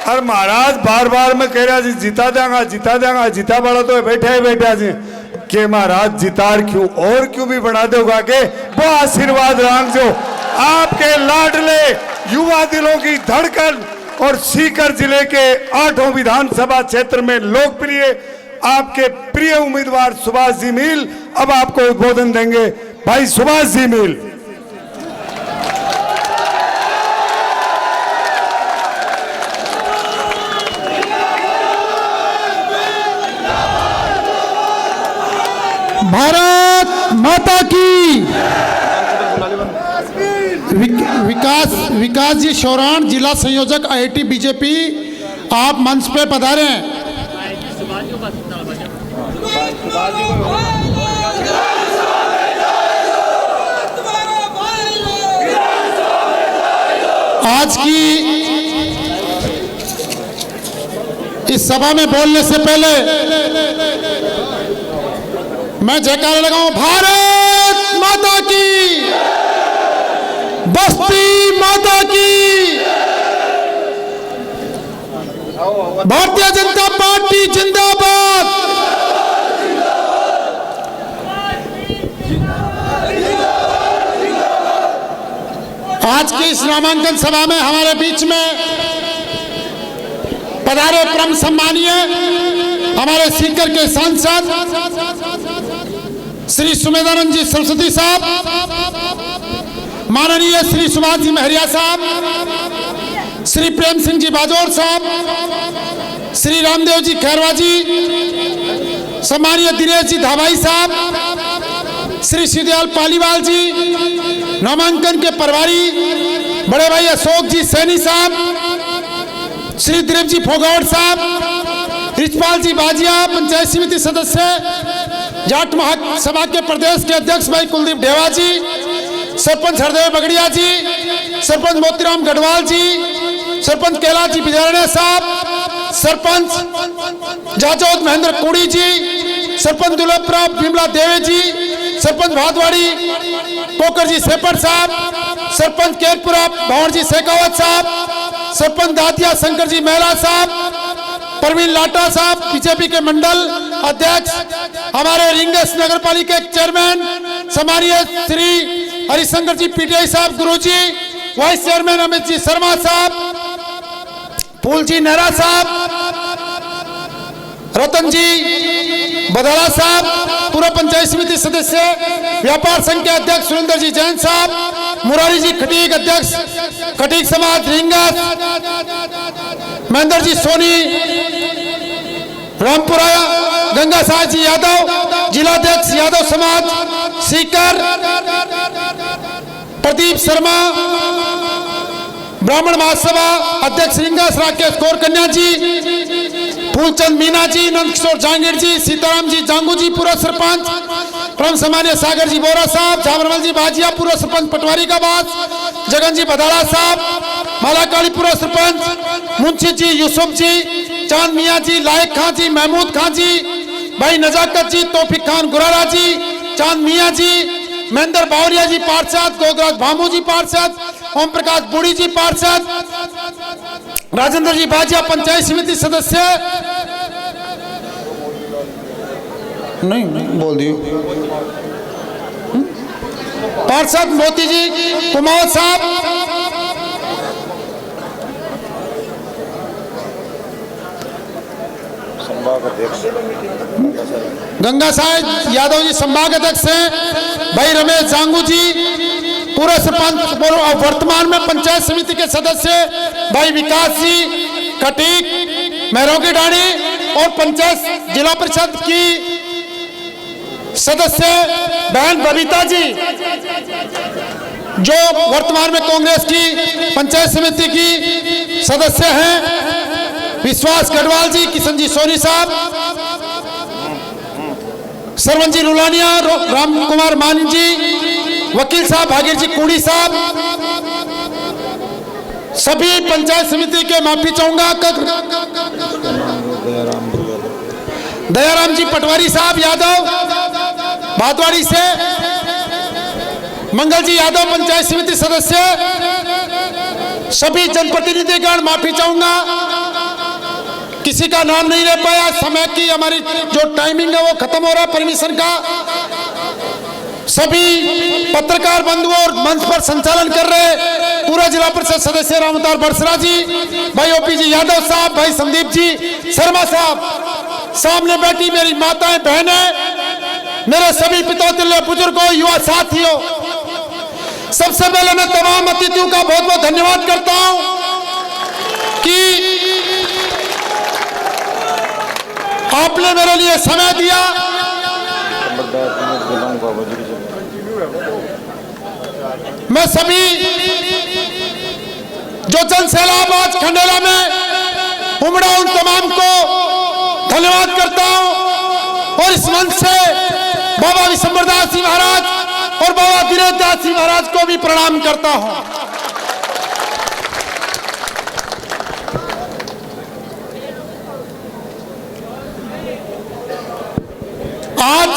और महाराज बार बार मैं कह रहा जी जिता देंगा जीता बड़ा तो बैठा ही बैठा जी के महाराज जितार क्यों और क्यों भी बना दोगा के वो आशीर्वाद रांग जो आपके लाडले युवा दिलों की धड़कन और सीकर जिले के 8 विधानसभा क्षेत्र में लोकप्रिय आपके प्रिय उम्मीदवार सुभाष जी मील अब आपको उद्बोधन देंगे। भाई सुभाष जी मील। भारत माता की। विकास जी शौरान, जिला संयोजक IIT बीजेपी, आप मंच पे पधारे हैं। आज की इस सभा में बोलने से पहले मैं जयकारा लगाऊं, भारत माता की, बस्ती माता की, भारतीय जनता पार्टी जिंदाबाद। आज की इस नामांकन सभा में हमारे बीच में पधारे परम सम्मानीय हमारे सीकर के सांसद श्री सुमेधानंद जी सरस्वती साहब, माननीय श्री सुभाष जी महरिया साहब, श्री प्रेम सिंह जी बाजौर साहब, श्री रामदेव जी खैरवा जी, सम्मानीय दिनेश जी धाबाई साहब, श्री श्रीदयाल पालीवाल जी, नामांकन के प्रभारी बड़े भाई अशोक जी सैनी साहब, श्री दिलीप जी फोगावट साहब, रिचपाल जी बाजिया, पंचायत समिति सदस्य, जाट महासभा के प्रदेश के अध्यक्ष भाई कुलदीप ढेवा जी, सरपंच हरदेव बगड़िया जी, सरपंच मोतीराम गढ़वाल जी, सरपंच कैलाश जी बिजारणे साहब, सरपंच जाजौद महेंद्र कुड़ी जी, सरपंच दुलभपुरा बिमला देवे जी, सरपंच भादवाड़ी पोकर जी सेपर साहब, सरपंच केरपुरा भावर जी शेखावत साहब, सरपंच दातिया शंकर जी मेहरा साहब, प्रवीण लाटा साहब बीजेपी के मंडल अध्यक्ष, हमारे रिंगस नगर पालिका के चेयरमैन सम्मानीय श्री हरिशंकर जी PTI साहब गुरुजी, वाइस चेयरमैन अमित जी शर्मा साहब, फूल जी नेहरा साहब, रतन जी बदाला साहब, पूर्व पंचायत समिति सदस्य, व्यापार संघ के अध्यक्ष सुरेंद्र जी जैन साहब, मुरारी जी खटीक अध्यक्ष खटीक समाज रिंगस, महेंद्र जी सोनी रामपुरा, गंगा साहब जी यादव जिलाध्यक्ष यादव समाज सीकर, प्रदीप शर्मा ब्राह्मण महासभा अध्यक्ष रिंगस, राकेश कौर कन्या जी, फूलचंद मीना जी, नंदकिशोर जहांगीर जी, सीताराम जी जांगू जी पूर्व सरपंच, परम सम्मान्य सागर जी बोरा साहब, झामरमल जी बाजिया पूर्व सरपंच पटवारी का बास, जगन जी बदाला साहब, मालाकाली पूर्व सरपंच, मुंशी जी यूसुफ जी, चांद मियाँ जी, लायक खां जी, महमूद खां जी, भाई नजाकत जी, तौफिक खान गुरारा जी, चांद मियाँ जी, महेंद्र बावरिया जी पार्षद, गोगराज भामू जी पार्षद, ओम प्रकाश बुड़ी जी पार्षद, राजेंद्र जी बाजिया पंचायत समिति सदस्य, नहीं बोल दियो, पार्षद मोती जी कुमार साहब, गंगा साहब यादव जी संभाग अध्यक्ष हैं, भाई रमेश जांगू जी पूर्व सरपंच वर्तमान में पंचायत समिति के सदस्य, भाई विकास जी खटीक महरों की डाणी और पंचायत जिला परिषद की सदस्य बहन बबीता जी जो वर्तमान में कांग्रेस की पंचायत समिति की सदस्य हैं, विश्वास गढ़वाल जी, किशन जी सोनी साहब, सरवन जी रुलानिया, राम कुमार मान जी, वकील साहब भागीर जी कुड़ी साहब, सभी पंचायत समिति के माफी चाहूंगा, दयाराम जी पटवारी साहब यादव भादवाड़ी से, मंगल जी यादव पंचायत समिति सदस्य, सभी जनप्रतिनिधिगण माफी चाहूंगा, का नाम नहीं ले पाया, समय की हमारी जो टाइमिंग है वो खत्म हो रहा है परमिशन का। सभी पत्रकार बंधुओं और मंच पर संचालन कर रहे पूरा जिला परिषद सदस्य रामअवतार बरसरा जी, भाई ओपी जी यादव साहब, भाई संदीप जी शर्मा साहब, सामने बैठी मेरी माताएं बहनें, मेरे सभी पितौतुल्य बुजुर्गों, युवा साथियों, सबसे पहले मैं तमाम अतिथियों का बहुत बहुत धन्यवाद करता हूं कि आपने मेरे लिए समय दिया। मैं सभी जो जन सैलाब आज खंडेला में उमड़ा उन तमाम को धन्यवाद करता हूं और इस मंच से बाबा विशंबरदास जी महाराज और बाबा दिनेश दास जी महाराज को भी प्रणाम करता हूं। आज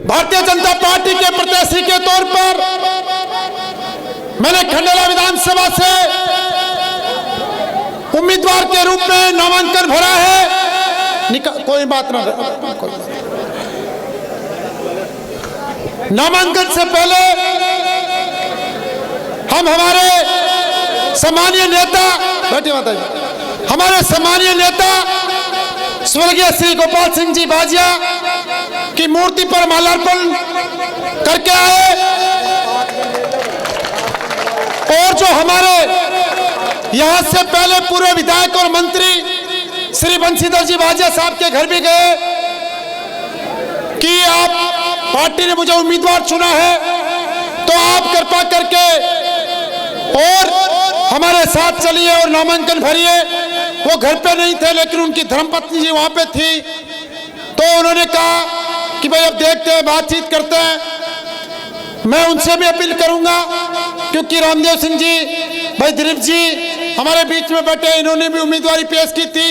भारतीय जनता पार्टी के प्रत्याशी के तौर पर मैंने खंडेला विधानसभा से उम्मीदवार के रूप में नामांकन भरा है। कोई बात ना, नामांकन से पहले हम हमारे सम्मानीय नेता, बैठिए माता जी, हमारे सम्मानीय नेता स्वर्गीय श्री गोपाल सिंह जी बाजिया की मूर्ति पर माल्यार्पण करके आए और जो हमारे यहां से पहले पूर्व विधायक और मंत्री श्री बंशीधर जी बाजिया साहब के घर भी गए कि आप पार्टी ने मुझे उम्मीदवार चुना है तो आप कृपा करके और हमारे साथ चलिए और नामांकन भरिए। वो घर पे नहीं थे लेकिन उनकी धर्मपत्नी जी वहां पे थी, तो उन्होंने कहा कि भाई अब देखते हैं, बातचीत करते हैं। मैं उनसे भी अपील करूंगा क्योंकि रामदेव सिंह जी, भाई दिलीप जी हमारे बीच में बैठे, इन्होंने भी उम्मीदवारी पेश की थी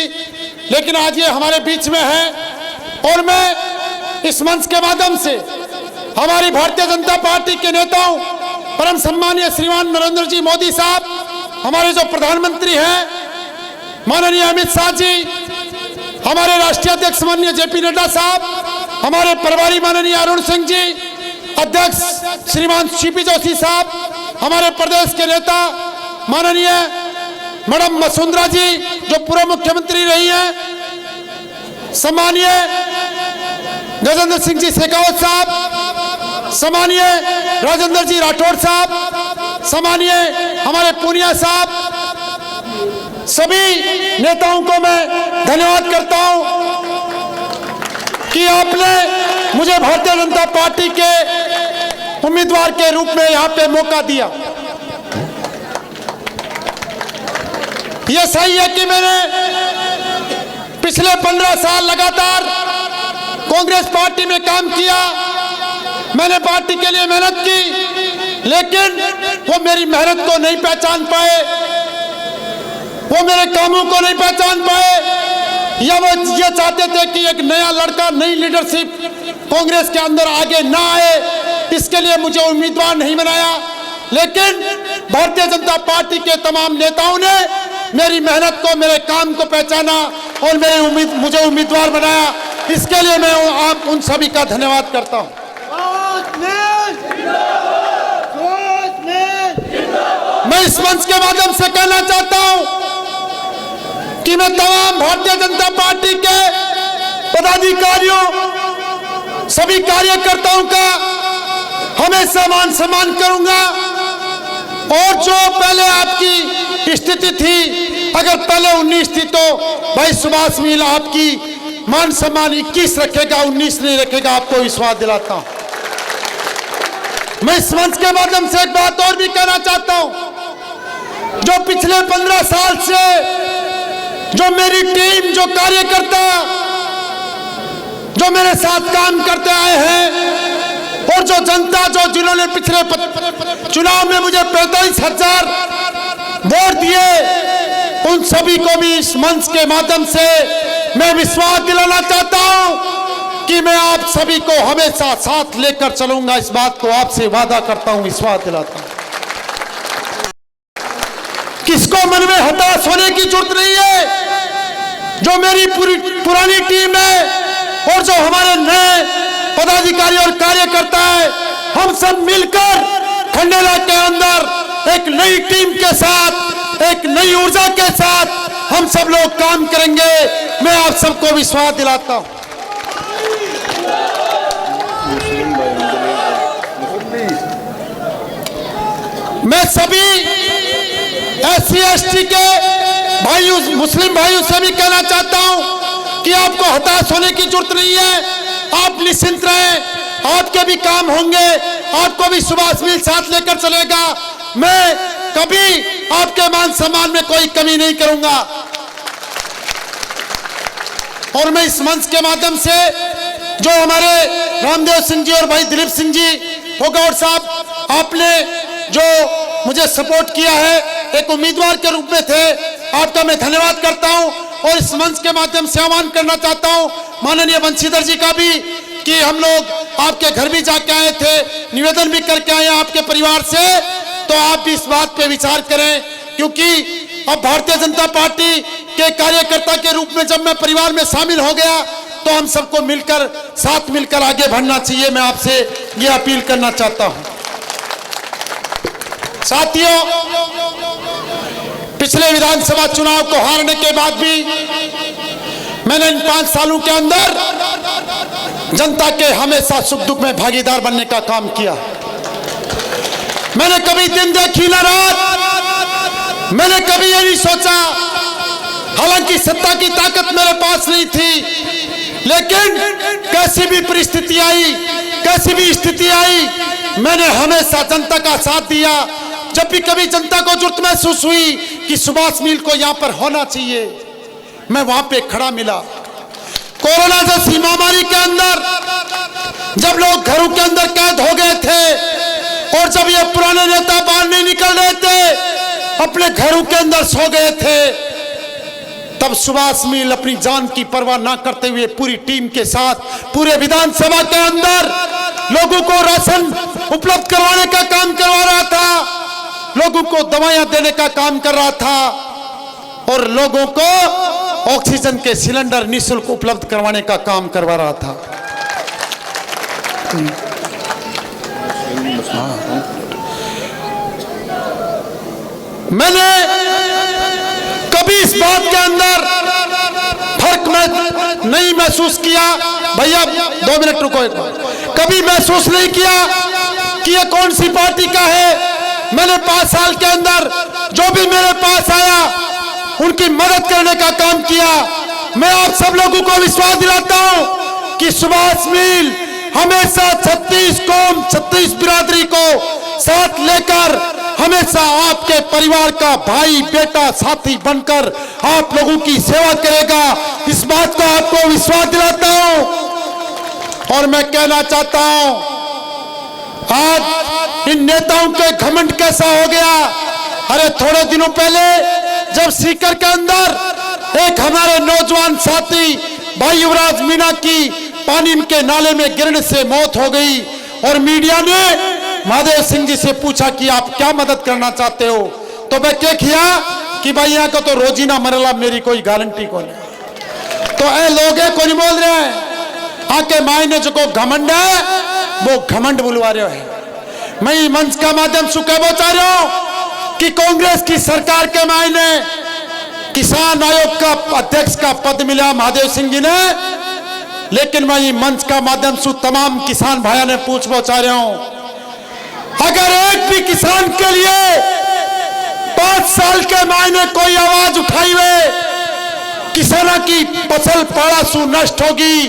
लेकिन आज ये हमारे बीच में है और मैं इस मंच के माध्यम से हमारी भारतीय जनता पार्टी के नेताओं, परम सम्मानीय श्रीमान नरेंद्र जी मोदी साहब, हमारे जो प्रधानमंत्री हैं माननीय अमित शाह जी, हमारे राष्ट्रीय अध्यक्ष माननीय जेपी नड्डा साहब, हमारे प्रभारी माननीय अरुण सिंह जी, अध्यक्ष श्रीमान सीपी जोशी साहब, हमारे प्रदेश के नेता माननीय मैडम वसुंधरा जी जो पूर्व मुख्यमंत्री रही हैं, सम्मानीय गजेंद्र सिंह जी शेखावत साहब, सम्मानीय राजेंद्र जी राठौड़ साहब, सम्मानीय हमारे पूनिया साहब, सभी नेताओं को मैं धन्यवाद करता हूं कि आपने मुझे भारतीय जनता पार्टी के उम्मीदवार के रूप में यहां पे मौका दिया। यह सही है कि मैंने पिछले 15 साल लगातार कांग्रेस पार्टी में काम किया, मैंने पार्टी के लिए मेहनत की लेकिन वो मेरी मेहनत को नहीं पहचान पाए, वो मेरे कामों को नहीं पहचान पाए, या वो ये चाहते थे कि एक नया लड़का, नई लीडरशिप कांग्रेस के अंदर आगे ना आए, इसके लिए मुझे उम्मीदवार नहीं बनाया। लेकिन भारतीय जनता पार्टी के तमाम नेताओं ने मेरी मेहनत को, मेरे काम को पहचाना और मुझे उम्मीदवार बनाया। इसके लिए मैं आप उन सभी का धन्यवाद करता हूं। मैं इस मंच के माध्यम से कहना चाहता हूं कि मैं तमाम भारतीय जनता पार्टी के पदाधिकारियों, सभी कार्यकर्ताओं का हमेशा मान सम्मान करूंगा और जो पहले आपकी स्थिति थी, अगर पहले 19 थी तो भाई सुभाष मील आपकी मान सम्मान 21 रखेगा, 19 नहीं रखेगा, आपको विश्वास दिलाता हूं। मैं इस मंच के माध्यम से एक बात और भी कहना चाहता हूं, जो पिछले 15 साल से जो मेरी टीम, जो कार्यकर्ता जो मेरे साथ काम करते आए हैं और जो जनता, जो जिन्होंने पिछले चुनाव में मुझे 45,000 वोट दिए, उन सभी को भी इस मंच के माध्यम से मैं विश्वास दिलाना चाहता हूं कि मैं आप सभी को हमेशा साथ लेकर चलूंगा। इस बात को आपसे वादा करता हूं, विश्वास दिलाता हूं। किसको मन में हताश होने की जरूरत नहीं है। जो मेरी पुरानी टीम है और जो हमारे नए पदाधिकारी और कार्यकर्ता है, हम सब मिलकर खंडेला के अंदर एक नई टीम के साथ, एक नई ऊर्जा के साथ हम सब लोग काम करेंगे। मैं आप सबको विश्वास दिलाता हूं। मैं सभी SC ST के भाइयों, मुस्लिम भाइयों से भी कहना चाहता हूं कि आपको हताश होने की जरूरत नहीं है। आप निश्चिंत रहें, आपके भी काम होंगे, आपको भी सुभाष मिल साथ लेकर चलेगा। मैं कभी आपके मान सम्मान में कोई कमी नहीं करूंगा। और मैं इस मंच के माध्यम से जो हमारे रामदेव सिंह जी और भाई दिलीप सिंह जी फोगाट साहब, आपने जो मुझे सपोर्ट किया है, एक उम्मीदवार के रूप में थे, आपका मैं धन्यवाद करता हूं। और इस मंच के माध्यम से आह्वान करना चाहता हूं माननीय बंशीधर जी का भी कि हम लोग आपके घर भी जाके आए थे, निवेदन भी करके आए हैं आपके परिवार से, तो आप भी इस बात पे विचार करें। क्योंकि अब भारतीय जनता पार्टी के कार्यकर्ता के रूप में जब मैं परिवार में शामिल हो गया, तो हम सबको मिलकर, साथ मिलकर आगे बढ़ना चाहिए। मैं आपसे ये अपील करना चाहता हूं। साथियों, पिछले विधानसभा चुनाव को हारने के बाद भी मैंने इन 5 सालों के अंदर जनता के हमेशा सुख दुख में भागीदार बनने का काम किया। मैंने कभी दिन देखी न रात, मैंने कभी ये नहीं सोचा, हालांकि सत्ता की ताकत मेरे पास नहीं थी, लेकिन कैसी भी परिस्थिति आई, कैसी भी स्थिति आई, मैंने हमेशा जनता का साथ दिया। जब भी कभी जनता को जरूरत महसूस हुई कि सुभाष मिल को यहां पर होना चाहिए, मैं वहां पे खड़ा मिला। कोरोना जैसी महामारी के अंदर जब लोग घरों के अंदर कैद हो गए थे और जब ये पुराने नेता बाहर नहीं निकल रहे थे, अपने घरों के अंदर सो गए थे, तब सुभाष मिल अपनी जान की परवाह ना करते हुए पूरी टीम के साथ पूरे विधानसभा के अंदर लोगों को राशन उपलब्ध करवाने का काम करवा रहा था, लोगों को दवाइयां देने का काम कर रहा था और लोगों को ऑक्सीजन के सिलेंडर निःशुल्क उपलब्ध करवाने का काम करवा रहा था। मैंने कभी इस बात के अंदर फर्क में नहीं महसूस किया, भैया 2 मिनट रुको एक बार, कभी महसूस नहीं किया कि ये कौन सी पार्टी का है। मैंने 5 साल के अंदर जो भी मेरे पास आया उनकी मदद करने का काम किया। मैं आप सब लोगों को विश्वास दिलाता हूं कि सुभाष मिल हमेशा 36 कौम, 36 बिरादरी को साथ लेकर हमेशा आपके परिवार का भाई, बेटा, साथी बनकर आप लोगों की सेवा करेगा। इस बात को आपको विश्वास दिलाता हूं। और मैं कहना चाहता हूं, आज इन नेताओं के घमंड कैसा हो गया। अरे थोड़े दिनों पहले जब सीकर के अंदर एक हमारे नौजवान साथी भाई युवराज मीणा की पानी के नाले में गिरने से मौत हो गई और मीडिया ने महादेव सिंह जी से पूछा कि आप क्या मदद करना चाहते हो, तो मैं क्या किया कि भाई यहाँ का तो रोजीना मरला, मेरी कोई गारंटी को नहीं। तो ए लोग को नहीं बोल रहे हैं, आके मायने जो को घमंड है वो घमंड बुलवा रहे हैं। मैं मंच का माध्यम से कहना चाह रहा हूं कि कांग्रेस की सरकार के मायने किसान आयोग का अध्यक्ष का पद मिला महादेव सिंह जी ने, लेकिन मैं ये मंच का माध्यम से तमाम किसान भाइयों ने पूछ पहुंचा रहा हूं, अगर एक भी किसान के लिए 5 साल के मायने कोई आवाज उठाई हुए, किसानों की फसल पाड़ासू नष्ट होगी,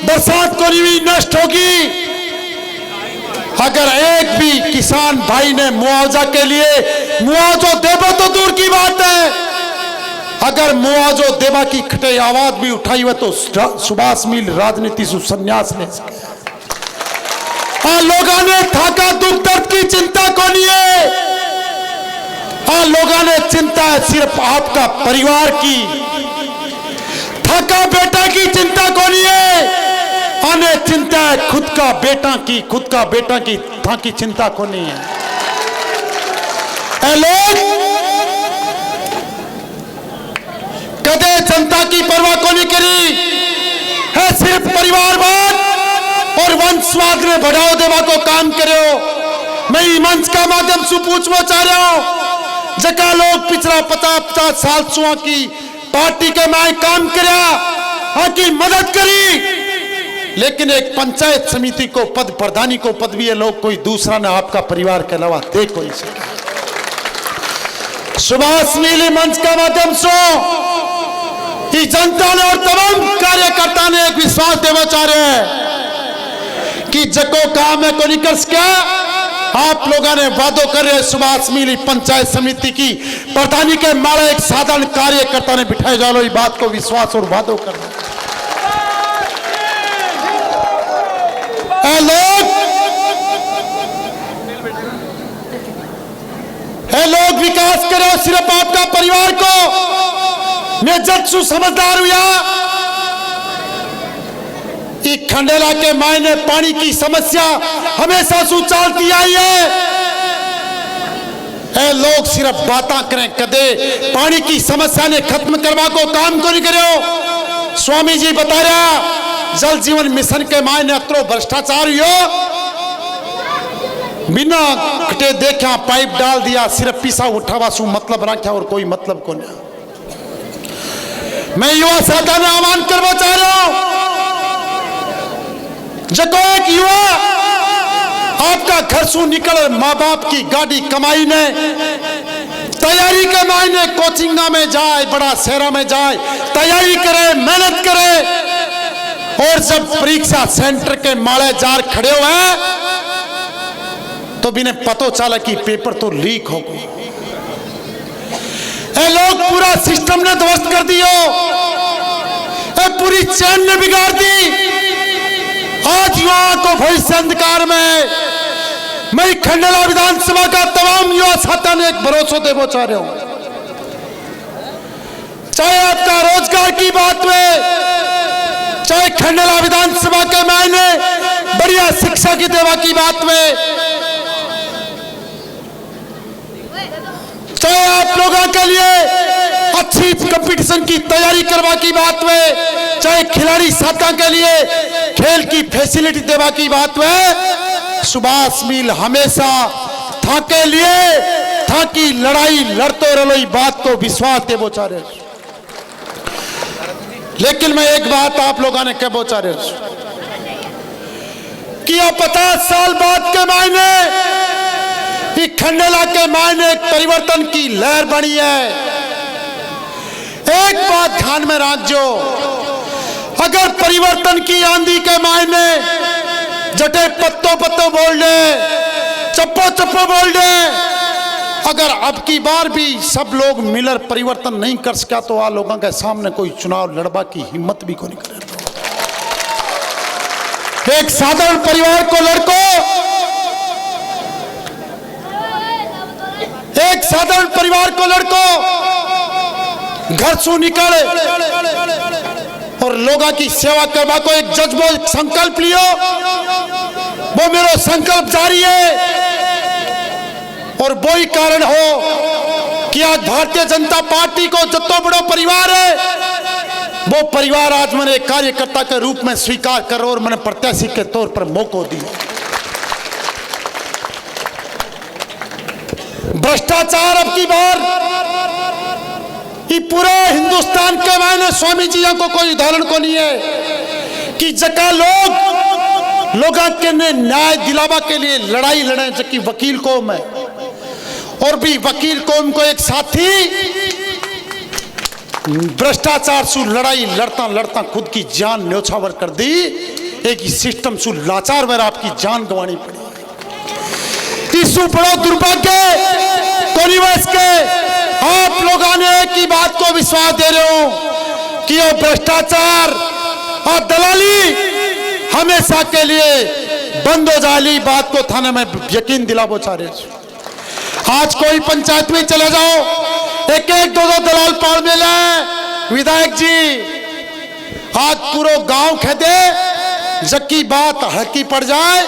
बरसात को भी नष्ट होगी। अगर एक भी किसान भाई ने मुआवजा के लिए मुआवजा देवा तो दूर की बात है, अगर मुआवजा देवा की खटे आवाज भी उठाई हुई तो सुभाष मिल राजनीति से संन्यास ले सके। लोगों ने थाका दुख दर्द की चिंता को लिए, लोगों ने चिंता है सिर्फ आपका परिवार की, थाका बेटा की चिंता को लिए, आने चिंता है खुद का बेटा की, खुद का बेटा की था की चिंता को नहीं है। लोग की परवाह को नहीं करी है, सिर्फ परिवारवाद और वंशवाद में बढ़ाओ देवा को काम करो। मैं मंच का माध्यम से पूछना चाह रहा हूं, जका लोग पिछला 50 साल सुआ की पार्टी के माए काम करा की मदद करी, लेकिन एक पंचायत समिति को पद, प्रधानी को पद भी ये लोग कोई दूसरा ना आपका परिवार के अलावा दे कोई सके। सुभाष नीली मंच का माध्यम से जनता ने और तमाम कार्यकर्ता ने एक विश्वास देना चाह रहे हैं कि जको काम है को निकल क्या आप लोगों ने वादों कर रहे। सुभाष मीली पंचायत समिति की प्रधानी के मारे एक साधारण कार्यकर्ता ने बिठाए जा लो, बात को विश्वास और वादों करना। लोग विकास करो, सिर्फ आपका परिवार को मैं जज सु समझदार हुआ। खंडेला के मायने पानी की समस्या हमेशा सु चलती आई है। लोग सिर्फ बातें करें, कदे पानी की समस्या ने खत्म करवा को काम को नहीं करो। स्वामी जी बता रहा जल जीवन मिशन के मायने अत्रो भ्रष्टाचार हो, बिना कटे देखा पाइप डाल दिया, सिर्फ पीसा उठावा सु मतलब रखा और कोई मतलब को नहीं। मैं युवा शाखा में आह्वान करना चाह रहा हूं, जब एक युवा आपका घर से निकल माँ बाप की गाड़ी कमाई ने तैयारी के मायने कोचिंग में जाए, बड़ा शहरा में जाए, तैयारी करे, मेहनत करे, और जब परीक्षा सेंटर के माले जार खड़े हुए तो बिना पतो चला कि पेपर तो लीक हो गया। लोग पूरा सिस्टम ने ध्वस्त कर दियो, पूरी चैन ने बिगाड़ दी। आज युवा को भविष्य अंधकार में मैं खंडेला विधानसभा का तमाम युवा साथा ने एक भरोसा देना चाह रहा हूं, चाहे आपका रोजगार की बात में, चाहे खंडेला विधानसभा के मायने बढ़िया शिक्षा की देवा की बात में, चाहे आप लोगों के लिए अच्छी कंपटीशन की तैयारी करवा की बात में, चाहे खिलाड़ी साथा के लिए खेल की फैसिलिटी देवा की बात में, सुभाष मील हमेशा था के लिए था कि लड़ाई लड़ते रहो, बात को विश्वास दे बोचा रहे। लेकिन मैं एक बात आप लोगों ने क्या बोचा रहे कि 50 साल बाद के मायने खंडेला के मायने एक परिवर्तन की लहर बनी है। एक बात ध्यान में रखो, अगर परिवर्तन की आंधी के मायने जटे पत्तो पत्तो बोल दे, चप्पो चप्पो बोल दे, अगर अब की बार भी सब लोग मिलकर परिवर्तन नहीं कर सका तो आ लोगों के सामने कोई चुनाव लड़वा की हिम्मत भी को नहीं करे। एक साधारण परिवार को लड़को, एक साधारण परिवार को लड़को घर से निकाले और लोगों की सेवा करवा को एक जज्बो संकल्प लियो। वो मेरा संकल्प जारी है और वो ही कारण हो कि आज भारतीय जनता पार्टी को जितना बड़ा परिवार है वो परिवार आज मैंने एक कार्यकर्ता के रूप में स्वीकार करो और मैंने प्रत्याशी के तौर पर मौका दिया। भ्रष्टाचार अब की बार ये पूरे हिंदुस्तान के मायने स्वामी जी को कोई उदाहरण को नहीं है कि जका लोगों के ने न्याय दिलावा के लिए लड़ाई लड़े, जबकि वकील कौम है और भी वकील कौम को एक साथी भ्रष्टाचार से लड़ाई लड़ता लड़ता खुद की जान न्योछावर कर दी। एक सिस्टम से लाचार में आपकी जान गंवानी पड़ी। इस बड़ो दुर्भाग्य कोनिवस के आप लोगों ने एक ही बात को विश्वास दे रहे हो कि ये भ्रष्टाचार और दलाली हमेशा के लिए बंद हो जाए। बात को थाने में यकीन दिलाओ चाह रहे। आज कोई पंचायत में चले जाओ, एक एक दो दो दलाल पाल मिले। विधायक जी आज पूरा गांव खेदे जबकि बात हकी पड़ जाए,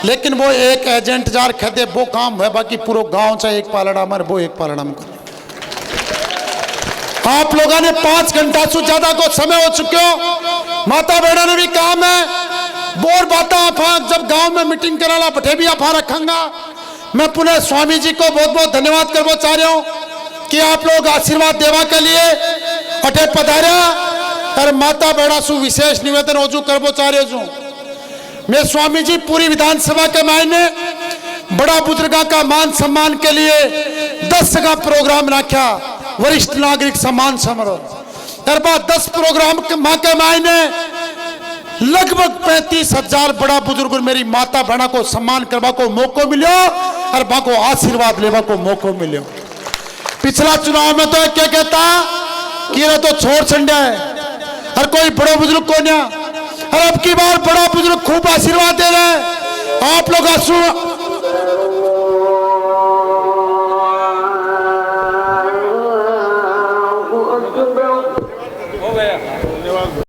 लेकिन वो एक एजेंट जार खेदे वो काम है, बाकी पूरा गांव चाहे एक पालड़ा मर वो एक पालड़ा में। आप लोगों ने 5 घंटा से ज्यादा को समय हो चुके हो, माता बहना ने भी काम है बोर बाता आप जब गांव में मीटिंग कराला बठे भी आप रखूंगा। मैं पुनः स्वामी जी को बहुत बहुत धन्यवाद करना चाह रहा हूं कि आप लोग आशीर्वाद देवा के लिए अठे पधारा और माता बहना सु विशेष निवेदन ओजू करबो चाह रहे हूं। मैं स्वामी जी पूरी विधानसभा के मायने बड़ा बुजुर्गा का मान सम्मान के लिए 10 का प्रोग्राम रखा, वरिष्ठ नागरिक सम्मान समारोह और बाद 10 प्रोग्राम के माँ के मायने लगभग 35,000 बड़ा बुजुर्ग मेरी माता बहना को सम्मान करवा को मौका मिलो और बा को आशीर्वाद लेवा को मौका मिलो। पिछला चुनाव में तो क्या कहता कि ये तो छोड़ संडा है और कोई बड़ा बुजुर्ग को नहीं, और अब की बार बड़ा बुजुर्ग खूब आशीर्वाद दे रहे हैं। आप लोग आंसू